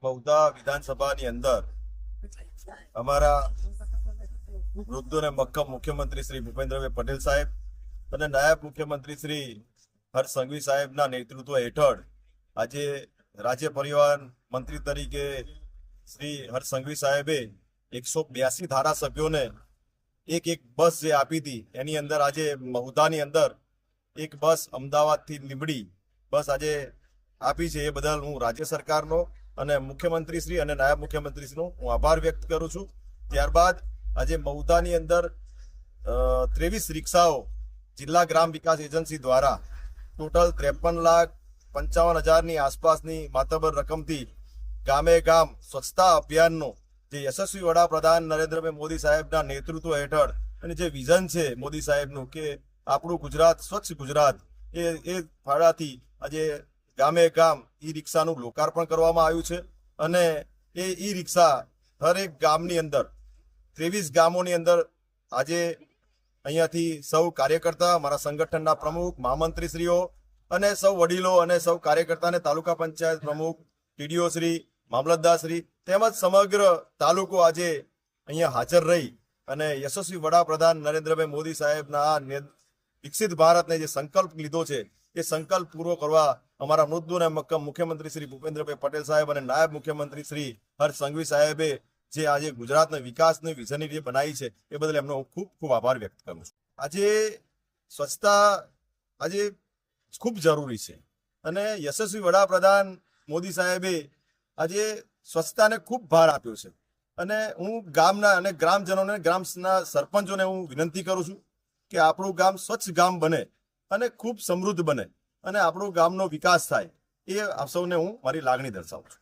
મહુધા વિધાનસભાની અંદર અમારા વૃદ્ધ અને મક્કમ મુખ્યમંત્રી શ્રી ભૂપેન્દ્રભાઈ પટેલ સાહેબ અને નાયબ મુખ્યમંત્રી શ્રી હર્ષ સંઘવી સાહેબના નેતૃત્વ હેઠળ આજે રાજ્ય પરિવહન મંત્રી તરીકે શ્રી હર્ષ સંઘવી સાહેબે 182 ધારાસભ્યોને એક બસ જે આપી હતી એની અંદર આજે મહુધાની અંદર એક બસ અમદાવાદથી લીંબડી બસ આજે આપી છે. એ બદલ હું રાજ્ય સરકારનો અને મુખ્યમંત્રી શ્રી અને નાયબ મુખ્યમંત્રી શ્રીનો હું આભાર વ્યક્ત કરું છું. ત્યારબાદ આજે મહુધાની અંદર 23 રિક્ષાઓ જિલ્લા ગ્રામ વિકાસ એજન્સી દ્વારા ટોટલ 53,55,000ની આસપાસની માતબર રકમથી ગામે ગામ સ્વચ્છતા અભિયાનનો જે યશસ્વી વડાપ્રધાન નરેન્દ્રભાઈ મોદી સાહેબના નેતૃત્વ હેઠળ અને જે વિઝન છે મોદી સાહેબનું કે આપણું ગુજરાત સ્વચ્છ ગુજરાત, એ ફાળાથી આજે ગામે ગામ ઈ રિક્ષાનું લોકાર્પણ કરવામાં આવ્યું છે. અને એ ઈ રિક્ષા દરેક ગામની અંદર 23 ગામોની અંદર આજે અહીંયાથી સૌ કાર્યકર્તા, મારા સંગઠનના પ્રમુખ, મહામંત્રીશ્રીઓ અને સૌ વડીલો અને સૌ કાર્યકર્તાને તાલુકા પંચાયત પ્રમુખ, ટીડીઓ શ્રી, મામલતદાર શ્રી તેમજ સમગ્ર તાલુકો આજે અહીંયા હાજર રહી અને યશસ્વી વડાપ્રધાન નરેન્દ્રભાઈ મોદી સાહેબના આ વિકસિત ભારતને જે સંકલ્પ લીધો છે એ સંકલ્પ પૂરો કરવા અમારા મૃદુ અને મક્કમ મુખ્યમંત્રી શ્રી ભૂપેન્દ્રભાઈ પટેલ સાહેબ અને નાયબ મુખ્યમંત્રી શ્રી હર્ષ સંઘવી સાહેબે જે આજે ગુજરાતના વિકાસની વિઝનની જે બનાવી છે એ બદલ એમનો હું ખૂબ ખૂબ આભાર વ્યક્ત કરું છું. આજે સ્વચ્છતા આજે ખૂબ જરૂરી છે અને યશસ્વી વડાપ્રધાન મોદી સાહેબે આજે સ્વચ્છતાને ખૂબ ભાર આપ્યો છે. અને હું ગામના અને ગ્રામજનોને, ગ્રામના સરપંચોને હું વિનંતી કરું છું કે આપણું ગામ સ્વચ્છ ગામ બને અને ખૂબ સમૃદ્ધ બને અને આપણું ગામનો વિકાસ થાય, એ આપ સૌને હું મારી લાગણી દર્શાવું છું.